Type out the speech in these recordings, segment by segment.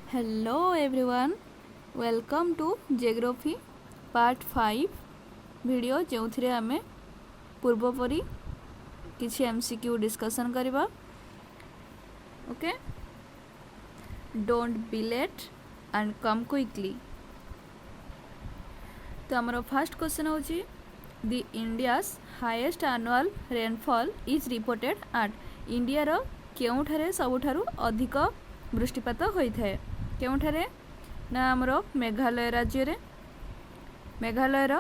Hello everyone, welcome to Geography Part 5 video जो थे आमे पूर्वपरी किसी MCQ डिस्कशन करवा. Okay, don't be late and come quickly. तो आमर फर्स्ट क्वेश्चन होची the India's highest annual rainfall is reported at India रो केउठारे सबुठारु अधिक वृष्टिपात होइथाय. केउठारे ना आमर मेघालय राज्य रे. मेघालय रो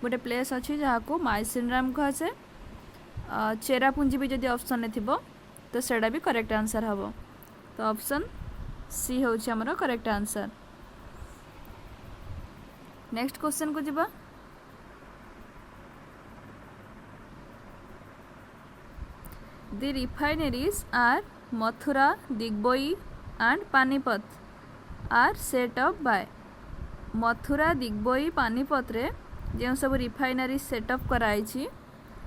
गोटे प्लेस अच्छी जहाँ को माइसिनराम कहुए. चेरापुंजी भी जदि ऑप्शन में थिबो तो सेटा भी करेक्ट आंसर हम. तो ऑप्शन सी होची हमरो करेक्ट आंसर. नेक्स्ट क्वेश्चन को जिबा. The refineries are Mathura, Digboi and Panipat are set up by. Mathura दिग्बई Panipat रे जो सब रिफाइनरी सेटअप कराई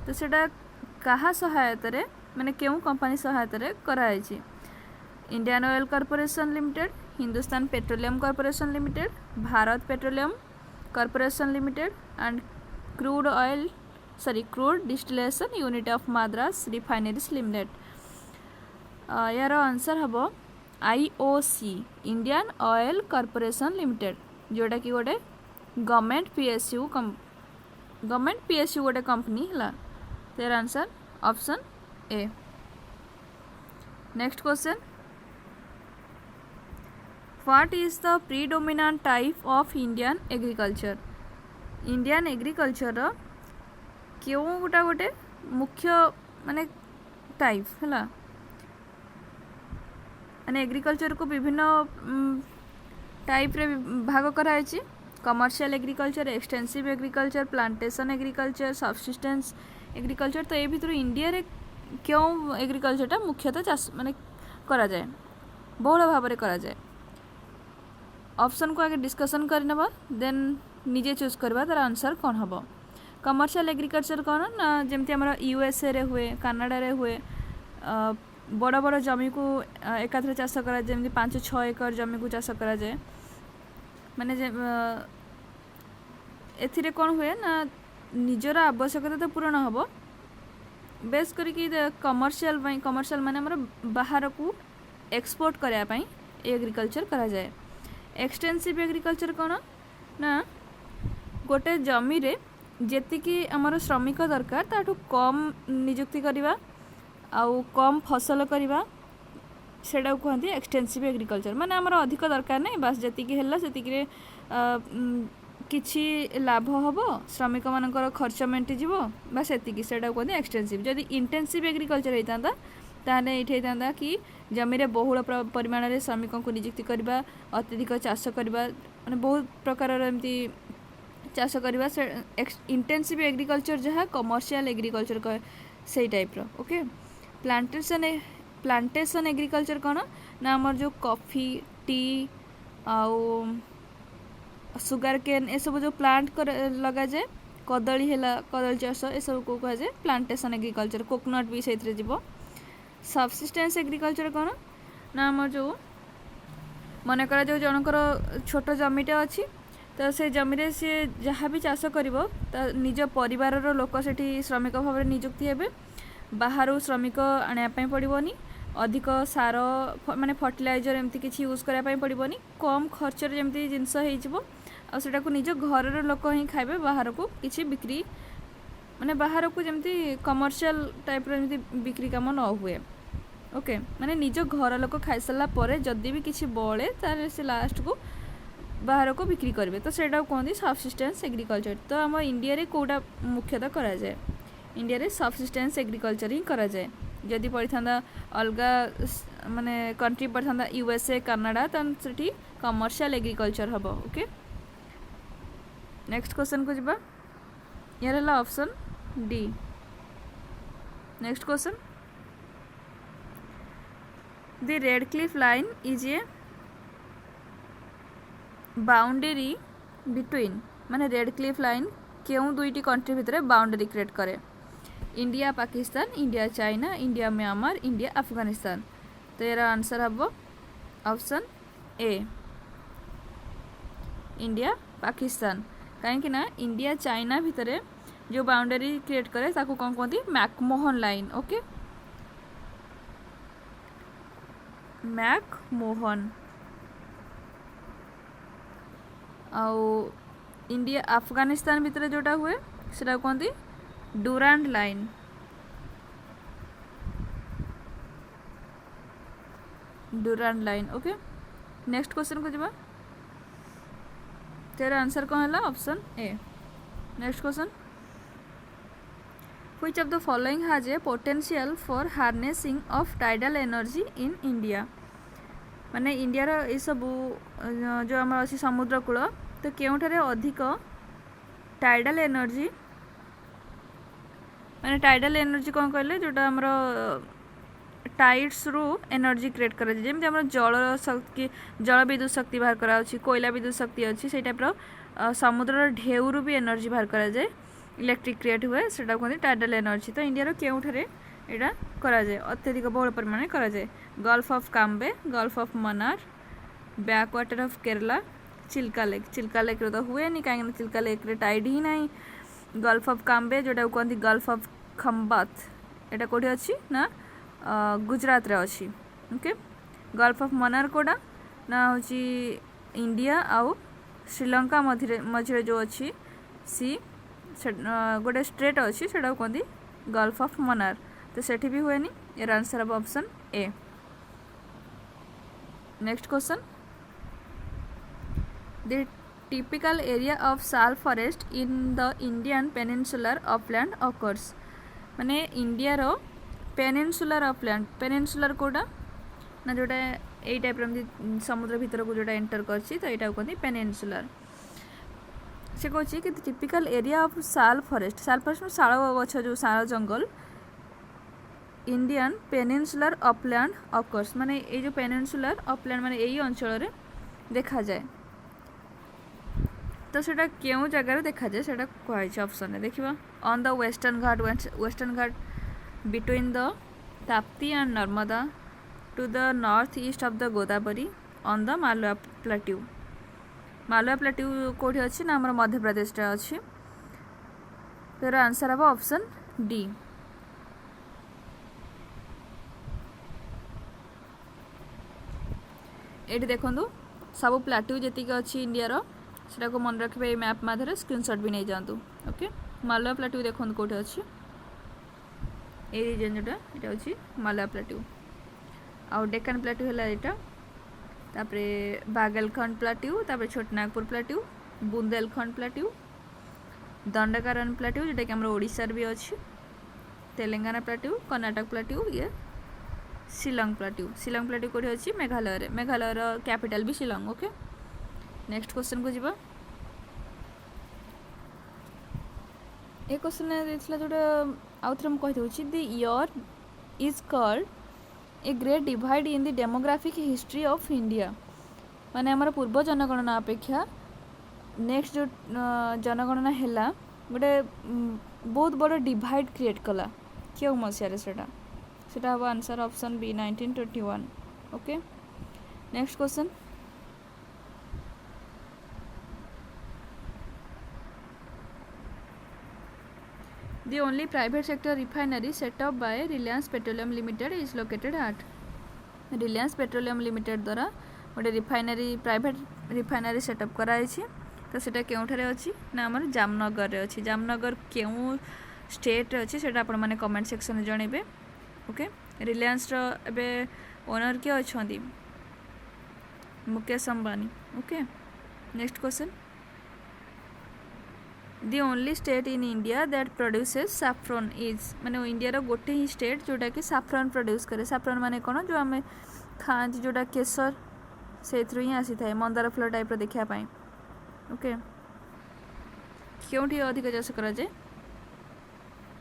तो सेटा कहा सहायता रे माने केउ कंपनी सहायता रे कराई. Indian oil corporation limited, Hindustan petroleum corporation limited, Bharat petroleum corporation limited and crude distillation unit of Madras refineries limited. यार आंसर हम IOC Indian oil corporation limited जोटा कि गोटे गवर्नमेंट PSU गोटे कंपनी है. तेरा answer option A. Next question. What is the predominant type of Indian agriculture. Indian agriculture क्यों गोटे मुख्य माने टाइप है माने एग्रीकल्चर को विभिन्न टाइप रे भाग कराई. Commercial agriculture, extensive agriculture, plantation agriculture, subsistence agriculture. तो ये भीतर इंडिया रे क्यों एग्रीकल्चरटा मुख्यतः चाष माने करा जाए बहुल भाव में करा जाए. ऑप्शन को आगे डिस्कशन करनेबा देन निजे चूज करबा तार आंसर कौन हम. कमर्शियल एग्रीकल्चर कौन ना जमती आम USA रे हुए, कनाडा रे हुए. बड़ बड़ जमी को एकाथरे चाष करा जमी 5-6 एकर जमी को चाष करा जाए. माने एथिरे कौन हुए ना निजर आवश्यकता तो पूरण हम बेस करिकी कमर्शियल माने हमर बाहर को एक्सपोर्ट करया पई एग्रीकल्चर करा जाए. एक्सटेंसिव एग्रीकल्चर कौन ना गोटे जमी रे जेतिकी आमर श्रमिक दरकार ताठू कम नियुक्ति करवा आउ कम फसल करवा सेटा कहते एक्सटेंसिव एग्रीकल्चर. माने आमर अधिक दरकार नहीं बास जेतिकी हैला सेतिकी किछि लाभ हबो, श्रमिक मानकर खर्च मेंटी जीवो बस सेतिकी सेटा कहते एक्सटेंसिव. जदि इंटेंसिव एग्रीकल्चर होइतांदा ताने एठी होइतांदा कि जमी रे बहुल परिमाण रे श्रमिकों को नियुक्ति करवा, अत्यधिक चाष करवा माने बहुत प्रकार एमती चाष करवा. इंटेंसिव एग्रीकल्चर जहाँ कमर्शियल एग्रीकल्चर कहे से टाइप रो. ओके, प्लांटेशन एग्रीकल्चर कौन ना आमर जो कॉफी, टी आउ सुगर केन ए सब जो प्लांट लगा जाए, कदली है कदली चाष ए सब को कह जाए प्लांटेशन एग्रीकल्चर. कोकोनट भी से जीव. सबसिस्टेंस एग्रीकल्चर कौन ना आमर जो मन करा जो जनकर छोट जमीटा अच्छी तो से जमी रे सी जहाँ भी चाष कर निज परिवार लोक से श्रमिक भाव में नियुक्ति हे. बाहर श्रमिक आने पड़ोनी, अधिक सार माने फर्टिलाइजर एमती किसी यूज कराया पड़ोनी, कम खर्च जमी जिनस होटा को निज घर लोक ही खाइबे. बाहर को किसी बिक्री माने बाहर को जमी कमर्शियल टाइप रमती बिक्री काम न हुए. ओके, माने निज घर लोक खाई सारा पर जदि भी किसी बळे तार से लास्ट को बाहर को बिक्री करेंगे तो सेटा कहते सबसिस्टेंस एग्रीकल्चर. तो आम इंडिया रे कोटा मुख्यतः करा जाए. इंडिया रे सबसिस्टेंस एग्रीकल्चर ही करा जाए. जदि पड़ता अलग माने कंट्री पड़ता USA, कनाडा तन सेठी कमर्शियल एग्रीकल्चर हम. ओके, नेक्स्ट क्वेश्चन को जिबा. यार हला option D. Next question. The red Cliff line is a boundary between माने रेड क्लिफ लाइन क्यों दुईटी कंट्री भितर बाउंडेरी क्रिएट करे. India Pakistan, India China, India Myanmar, India Afghanistan. तो यार आंसर हम ऑप्शन ए इंडिया पाकिस्तान कहीं ना इंडिया चाइना भितर जो बाउंड्री क्रिएट करे ताको कौन कहती मैकमोहन लाइन ओके मैकमोहन आउ इंडिया अफगानिस्तान भितर जोटा हुए सेटा कहती Durand line Durand line okay next question को जब तेरा आंसर कौन है option A next question which of the following has a potential for harnessing of tidal energy in India माने इंडिया रो ए सब जो आम अच्छी समुद्र कूल तो केउठारे अधिक टाइडल एनर्जी माने टाइडल एनर्जी कौन कहले जोटा आमर टाइड्स रु एनर्जी क्रिएट कर जमी आम जल शक्ति जल विद्युत शक्ति बाहर करा कोयला विद्युत शक्ति अच्छी से टाइप समुद्र ढेउ भी एनर्जी बाहर कराए इलेक्ट्रिक क्रिएट हुए से कहते टाइडल एनर्जी तो इंडिया केउठारे यहाँ कराए अत्यधिक बहुल परिमाण कराए gulf of Cambay gulf of Mannar backwater of Kerala Chilka lake तो हुए नहीं कहीं चिल्का लेक रे टाइड ही ना गल्फ ऑफ काम्बे जोटा कहते गल्फ ऑफ खम्बात यहाँ कौटी अच्छी ना गुजरात रे अच्छी ओके गल्फ ऑफ मन्नार कोड़ा ना हूँ इंडिया आउ श्रीलंका मझे जो अच्छी सी गोटे स्ट्रेट अच्छी से कहते गल्फ ऑफ मन्नार तो सेठी भी हुए नहीं यार आंसर अब option A next question the typical area of sal forest in the Indian peninsular upland occurs माने इंडिया रो पेनिनसुलर अपलैंड पेनिनसुलर कोड़ा ना जोटा यही टाइप समुद्र भीतर को जोटा एंटर करछि तो यहाँ कहते पेनिनसुलर से कहछि कि typical area of sal forest में शाल गछ जो शाल जंगल इंडियन पेनिनसुलर अपलैंड ऑकर्स माने ये जो पेनिनसुलर अपलैंड माने यही अंचल देखा जाए तो सेटा क्यों जगार देखा जाए सेटा कही ऑप्शन देखा on the western Ghat between the Tapti and Narmada to the north east of the Godavari on the Malwa plateau कौटी अच्छी ना आम मध्य प्रदेश अच्छी तो आंसर हम ऑप्शन डी ये देखु सब प्लाट्यू जी अच्छी इंडिया सेटा को मन रखिए ये मैप माध्यम स्क्रीनशॉट भी नहीं जातु ओके मालवा प्लाट्यू देखो कौटे अच्छी ये रीजन जोटा यहाँ हूँ मालवा प्लाट्यू आउ डेक्कन प्लाट्यू है यहाँ तापरे बागेलखंड प्लाट्यू तापरे Chhotanagpur plateau Bundelkhand plateau Dandakaranya plateau जोटा कि ओडिशा भी अच्छी तेलंगाना प्लाट्यू कर्नाटक प्लाट्यू ये शिलंग प्लाट्यू कौटे अच्छी मेघालय कैपिटल भी शिलंग ओके नेक्स्ट क्वेश्चन को जीवा ए क्वेश्चन देथिला जोटा आउ थरे हम कहि दउछि the year is called a great divide in the demographic history of India माने हमर पूर्व जनगणना अपेक्षा नेक्स्ट जो जनगणना हैला गोटे बहुत बड़ डिवाइड क्रिएट कला क्यों मसिया सेटा हम answer option B 1921 okay next question The only private sector refinery set up by Reliance Petroleum Limited is located at Reliance Petroleum Limited द्वारा गोटे रिफाइनरी प्राइवेट रिफाइनरी सेटअप कराई तो सेटा केउठारे अछि ना हमर जामनगर रे अछि जामनगर केउ स्टेट रे अछि सेटा आपण माने कमेंट सेक्शन में जणेबे ओके रिलायंस रो एबे ओनर के अछंती Mukesh Ambani okay next question the only state in India that produces saffron is माने इंडिया रो गोटे ही स्टेट जोटा कि सैफ्रॉन प्रोड्यूस करे सैफ्रॉन माने कोन जो आमे खांती जोटा केसर से थ्रू ही आसी थाए मंदार फुल टाइप रो देखिया पाई ओके क्योंठी अधिक चाष करा जाए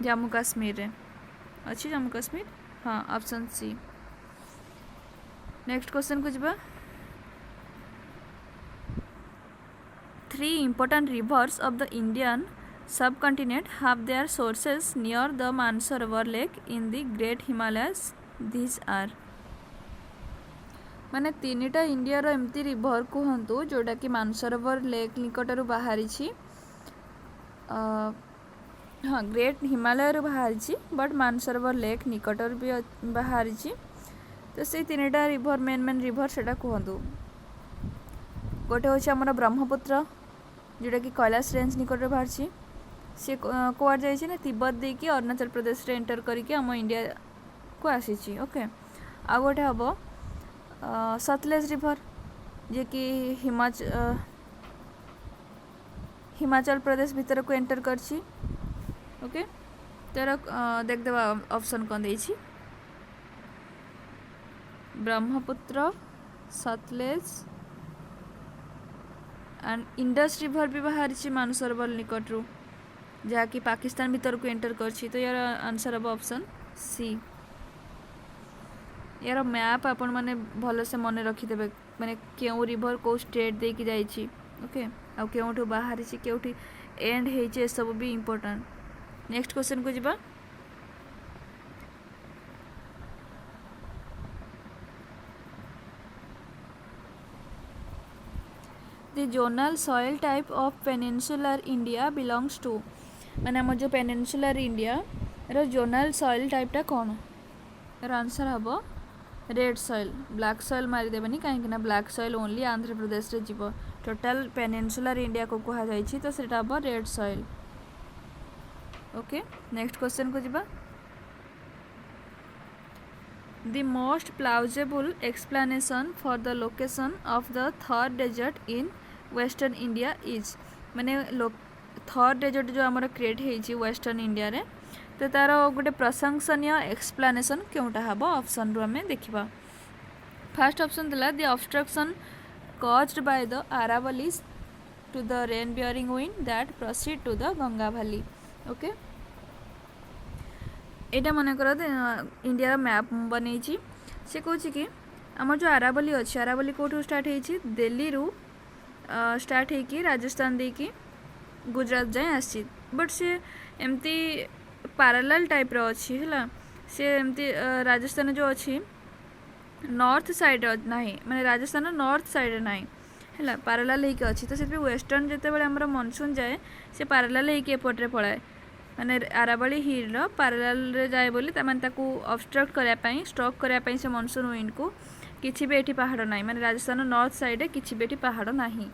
जम्मू काश्मीर रे अच्छी जम्मू काश्मीर हाँ ऑप्शन सी नेक्स्ट क्वेश्चन को जीवा 3 important rivers of the Indian subcontinent have their sources near the Mansarovar Lake in the Great Himalayas. These are माने तीनटा इंडिया रो एमती रिवर कहतु जोटा कि मानसरोवर लेक निकटर बाहरी हाँ ग्रेट हिमालय बाहरी बट मानसरोवर लेक निकटर भी बाहरी। तो से तीनटा रिवर मेन मेन रिवर से कहतु गोटे हूँ आमर ब्रह्मपुत्र जोटा कि कैलाश रेंज निकट बाहर सी कुआड़ जाइए तिब्बत देकी अरुणाचल प्रदेश रे एंटर करके आम इंडिया को आसी। ओके आ गोटे हम सतलेज रिवर जे कि हिमाचल प्रदेश भीतर को एंटर करछि। ओके तर देखदेवा ऑप्शन कौन देछि ब्रह्मपुत्र सतलेज एंड इंडस रिवर भी बाहरी मानसरोवर निकट रू जहाँकि पाकिस्तान भीतर को एंटर करछि। तो यार आंसर हम ऑप्शन सी। यार मैप आपण माने भल से मन रखिदेबे माने केउ रिवर को स्टेट दे कि जाइछि। ओके आ केउठु बाहरी छि केउठी एंड हेछि सब भी इंपोर्टेंट। नेक्स्ट क्वेश्चन को जिबा The zonal soil type of peninsular India belongs to माने हमर जो peninsular India रो zonal soil type टा कोन रो आंसर हबो रेड सॉइल। ब्लैक सॉइल मारी देबनी काहे कि ना black soil only Andhra Pradesh रे जीवो टोटल पेनिनसुलर इंडिया को कहा जाइछि तो सेटा हबो red soil. Okay next question को जिबा The most plausible explanation for the location of the Thar desert in western India is माने थर डेजर्ट जो आमर क्रिएट होइछि वेस्टर्न इंडिया रे तो तार गोटे प्रशंसनीय एक्सप्लेनेशन केउटा हबो ऑप्शन रो हमें देखिबा। फर्स्ट ऑप्शन दिला the obstruction caused by the Aravallis to the rain bearing wind that proceed to the Ganga valley। Okay एटा मन कर इंडिया मैप बनैछि से कहछि कि हमर जो अरावली अछि अरावली कोठू स्टार्ट होइछि दिल्ली रू स्टार्ट है कि राजस्थान दे कि गुजरात जाए आसी बट से एमती पैरेलल टाइप रो अछि हला से एमती राजस्थान जो अछि नॉर्थ साइड नाही माने राजस्थान नॉर्थ साइड नाही हला पैरेलल है कि अछि तो से वेस्टर्न जते बेले हमर मानसून जाए से पैरेलल है कि एपट रे पळाए माने अरावली हिल रो पैरेलल रे जाए बोली त माने ताकू ऑब्स्ट्रक्ट करिया पई स्टॉप करिया पई से मानसून विंड को किछि भी एठी पहाड़ नाही माने राजस्थान नॉर्थ साइड किछि भी एठी पहाड़ नाही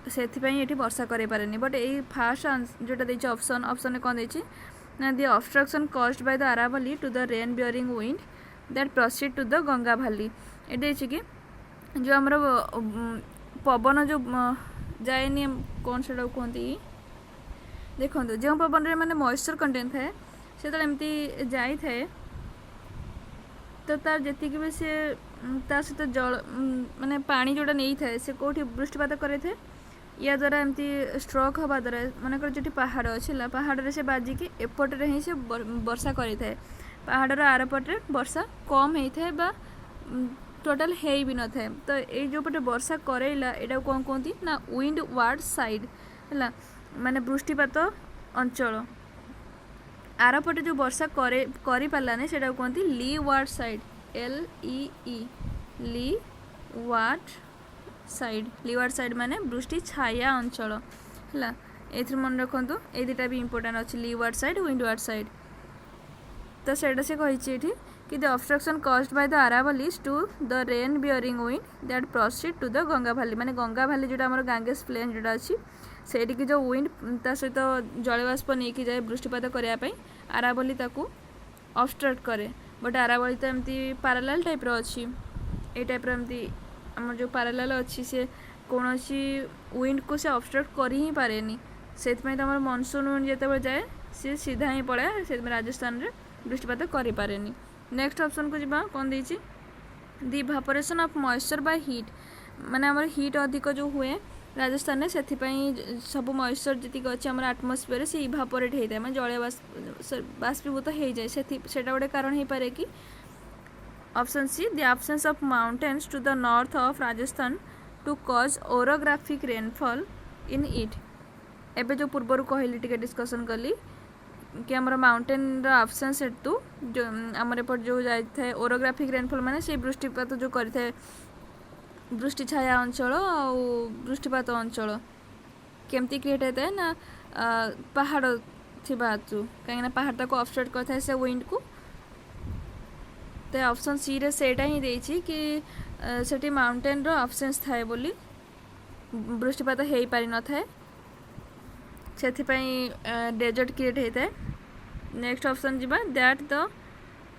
सेथि पई एठी वर्षा करे पारेनी बट एई फर्स्ट जोटा दैछि ऑप्शन ऑप्शन कोन दैछि ना the obstruction caused by the Aravalli to the rain bearing wind that proceed to the Ganga valley A दैछि कि जो हमर पवन जो जाएनी कोन सेडा कोंती देखो जो पवन रे माने मॉइस्चर कंटेंट थाए से त एमती जाई थाए तो तार जेति कि भी से ता सहित जल माने पानी जोटा नहीं थाए से कोठी वृष्टिपात करे थे या द्वारा एमती स्ट्रोक हवा द्वारा माने कर जेटी पहाड़ अछि पहाड़ रे से बाजी कि एपट रे ही से वर्षा करि थाए पहाड़ रो आर पट रे वर्षा कम हेई थाए बा टोटल हेई भी न थाए तो ए जो पटे वर्षा करेला एटा कोन कोंती ना विंड वार्ड साइड हला माने वृष्टिपात अंचल आर पटे जो वर्षा करि पालाने सेटा कोंती ली वार्ड साइड LEE ली वार्ड साइड लीवार्ड साइड माने वृष्टि छाया अंचल हला एथि मन रखंतु ए दुटा भी इंपोर्टेंट अछि लीवार्ड साइड विंडवार्ड साइड तो सेटा से कहिछि एठी कि the obstruction caused by the Aravallis to the rain bearing wind that proceed to the Ganga valley माने गंगा वैली जोटा हमर गांगेस प्लेन जोटा अछि सेठी कि जो विंड ता सहित जलवाष्प नै कि जाय वृष्टिपात करिया पई Aravalli ताकू ऑब्स्ट्रक्ट करे बट Aravalli तो एमती पैरेलल टाइप रो अछि ए टाइप रो एमती हमर जो पैरेलल अछि से कोनोसी विंड को से ऑब्स्ट्रक्ट करि ही पारेनी सेत पई त हमर मानसून विंड जेते बेले जाए से सीधा ही पड़े से राजस्थान रे वृष्टिपात करि पारेनी। नेक्स्ट ऑप्शन को जिबा कोन दैछि the evaporation of moisture by heat माने हमर हीट अधिक जो हुए राजस्थान में से सब मॉइस्चर जी अच्छे आम आटमोस्फियर से इवापोरेट होता है मैं जल बाष्पीभूत हो जाए से गोटे कारण हो पारे कि option C the absence of mountains to the north of Rajasthan to cause orographic rainfall in it एबे जो पूर्वर कहली टिके डिस्कशन कली कि आमर माउंटेन एब्सेंस हेतु जो आमर एपट जो जाए ओरोग्राफिक रेनफॉल माने से वृष्टिपात जो करें वृष्टि छाया अंचल आ वृष्टिपात अंचल केमती क्रिएट होता है ना पहाड़ थी हेतु कहीं पहाड़ तक ऑफसेट करता है से विंड को तो ऑप्शन सी रे सेटा ही देछि कि सेठी माउंटेन रो अब्सेंस थाए बोली वृष्टिपात हो पारि न थाए से डेजर्ट क्रिएट होता है। नेक्स्ट ऑप्शन जीवा that the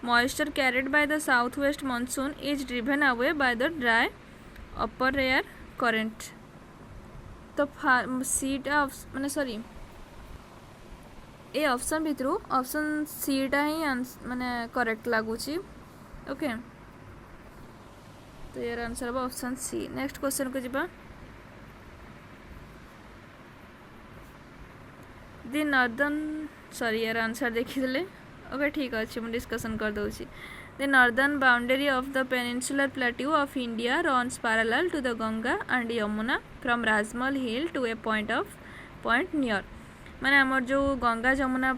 moisture carried by the south west monsoon is driven away by the dry upper air current. तो सीटा माने सॉरी ए ऑप्शन भितर ऑप्शन सीटा ही माने करेक्ट लगुच ओके तो यार आंसर हम ऑप्शन सी। नेक्स्ट क्वेश्चन को जीवा दि नॉर्दर्न सॉरी यार आंसर देखीदे ओके ठीक अच्छे मुझे डिस्कसन कर दूसरी the northern boundary of the peninsular plateau of India runs parallel to the Ganga and Yamuna from Rajmahal hill to a point near माने आमर जो गंगा जमुना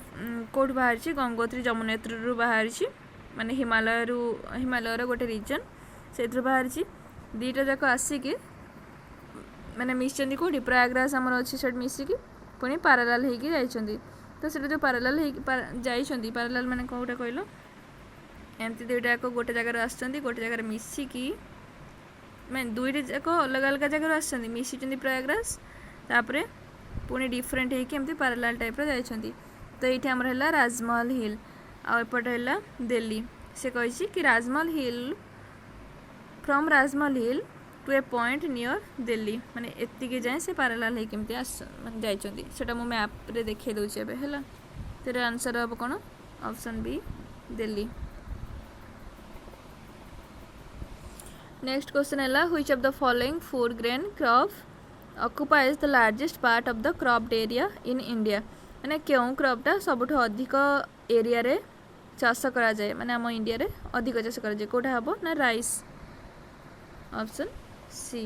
कोट बाहर गंगोत्री जमुनेत्री रु बाहर माने हिमालय गोटे रीजन से बाहर दीटा जाक आसिकी माने मिसचंदी कोठी प्रयागराज आमर अच्छी सेट मिसिकी पुणी पैरेलल होगी जाइछंदी तो सेटा जो पैरेलल जाइछंदी पैरेलल माने कोटा कहलो एमती दुईटा जाक गोटे जगह आसछंदी गोटे जगह मिसिकी माने दुईटा जाक अलग अलग जगह आसछंदी मिसिछंदी प्रयागराज तापरे पुणी डिफरेंट होगी एमती पैरेलल टाइप रो जाइछंदी तो ये आमर है राजमहल हिल आ एपटे है दिल्ली से कही कि राजमहल hill from Rajmahal hill to a point near Delhi माने एतिके जाए से पैरेलल है केमती जाइछंदी सेटा मो मैप रे देखे दउछि एबे हैला तेरे आंसर अब कोन option B Delhi. Next question है which of the following four grain crop occupies the largest part of the cropped area in India माने क्यों क्रॉपटा सबुठ अधिक एरिया रे चाष करा जाए माने हम इंडिया रे अधिक चाष करा जाए कोठा हबो ना rice option C.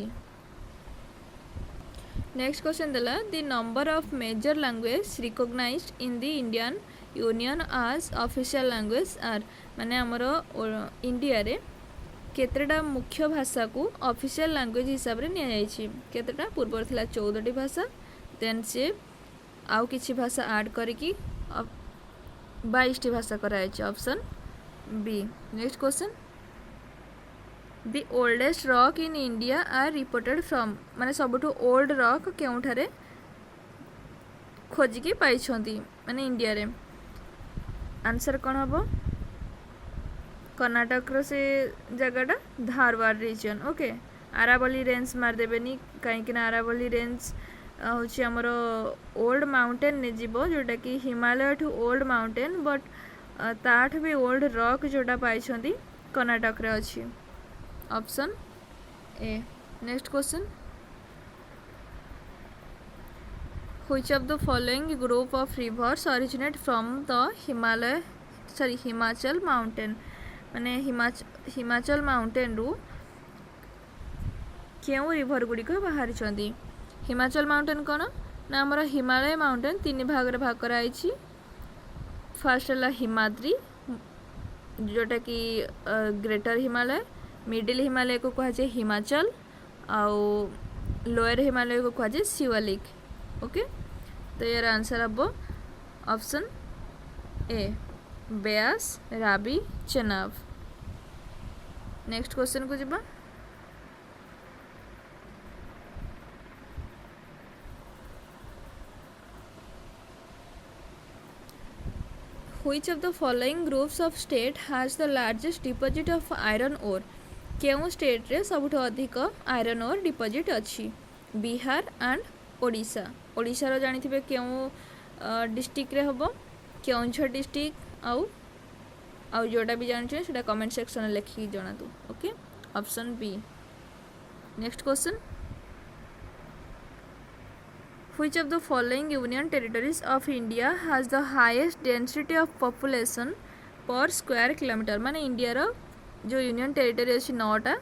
Next question देला the number of major language recognised in the Indian union as official language are माने हमर इंडिया रे केतटा मुख्य भाषा को ऑफिशियल लैंग्वेज हिसाब रे निया जाइछि केतटा पूर्व थिला 14टी भाषा देन से आउ किछि भाषा ऐड करिकि 22टी भाषा कराइछि option B. Next question the oldest rock in India are reported from माने सबुठु ओल्ड रॉक केउठारे खोजिकी पाइछंती माने इंडिया रे आंसर कौन हम कर्नाटक रो से जगहटा Dharwad region okay Aravalli range मारदेवेनी कहीं आरावली रेंज हूँ आमर ओल्ड माउंटेन ने जीव जोटा कि हिमालय ठू ओल्ड माउंटेन बट ताठ भी ओल्ड रॉक जोटा पाई कर्नाटक रे अच्छी option A. Next question which of the following group of reverse originate from the Himachal mountain माने हिमाचल माउंटेन रु क्यों रिवर गुड़िक बाहरी हिमाचल माउंटेन कौन ना आमर हिमालय माउंटेन तीन भाग रे भाग कराई फर्स्ट है हिमाद्री जोटा कि ग्रेटर हिमालय मिडिल हिमालय को कह हिमाचल आउ लोअर हिमालय को कह शिवालिक ओके तो यार आंसर हम option A Beas Ravi Chenab. Next question को जीवा which of the following groups of state has the largest deposit of iron ore केउ स्टेट रे सबुठ अधिक आयरन ओर डिपॉजिट अच्छी बिहार एंड ओडिशा ओडिशा रो जानी थिबे केउ डिस्ट्रिक्ट रे हबो केउंझर डिस्ट्रिक्ट आउ जोटा भी जानछे सेटा कमेंट सेक्शन में लिखि जणा दो okay option B. Next question which of the following union territories of India has the highest density of population per square kilometre माने इंडिया रो जो यूनियन टेरिटरी अच्छी 9टा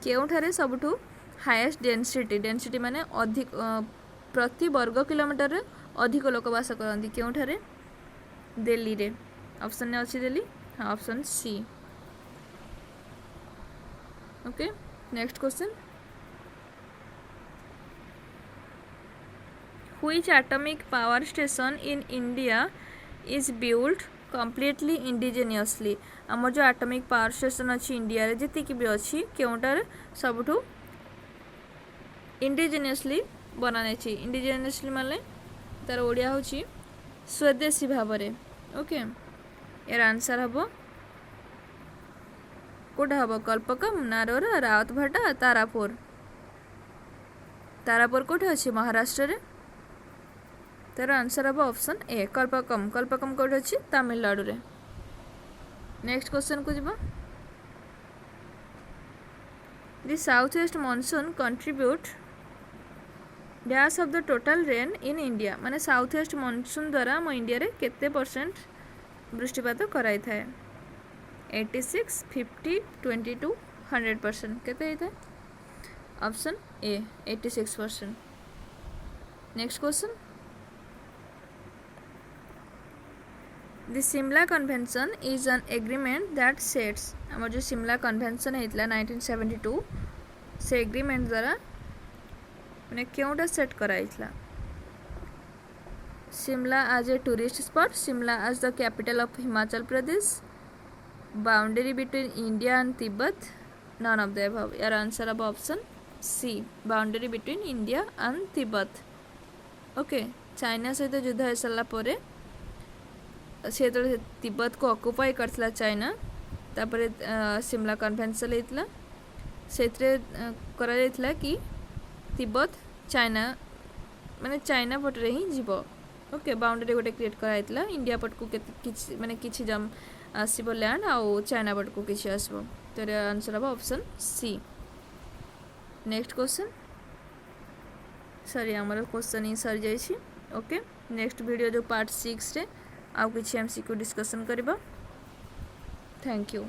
केउठारे सबुठु हाईएस्ट डेंसिटी माने अधिक प्रति वर्ग किलोमीटर रे अधिक लोक वास करती केउठारे दिल्ली रे ऑप्शन ने अच्छी दिल्ली हाँ option C okay. Next question Which atomic power station in India is built completely indigenously? आम जो एटॉमिक पावर स्टेशन अच्छी इंडिया रे जी भी अच्छी केउटार सबुठू इंडिजिनियसली बनाने छी इंडिजिनियसली माने तार ओडिया होची स्वदेशी भाव में ओके यार आंसर हम कोटा हम कल्पकम नारोर रावतभाटा तारापुर तारापुर कोठे अच्छी महाराष्ट्र रे तार आंसर हम ऑप्शन ए कल्पकम कल्पकम कोठे अच्छी तमिलनाडु रे नेक्स्ट क्वेश्चन को जीवा the south west monsoon contribute dash of the total rain in India माने साउथ वेस्ट मॉनसून द्वारा आम इंडिया रे केते परसेंट वृष्टिपात कराई थाए 86 50 22 100% केते होता है option A 86%। Next question the Shimla convention is an agreement that sets आम जो शिमला कन्वेंशन होता 1972 से एग्रीमेंट द्वारा मैंने क्योंटा सेट कराइला Shimla as a tourist spot Shimla as the capital of Himachal Pradesh boundary between India and Tibet none of the above यार answer अब option C boundary between India and Tibet okay China सहित युद्ध हो सारा पर से तिब्बत को ऑक्युपाई करथिला चाइना तापरे शिमला कन्वेंशन होता से करा जायथिला कि तिब्बत चाइना माने चाइना पटरे ही जीव ओके बाउंड्री गोटे क्रिएट कराइला इंडिया पट को माने किछि जम आसीबो लैंड आउ चाइना पट को किछि आसीबो तो आंसर हम option C. Next question sorry हमर क्वेश्चन ही सर जाइछि ओके नेक्स्ट वीडियो जो पार्ट 6 रे आउ किछि एमसीक्यू डिस्कशन करबा थैंक यू।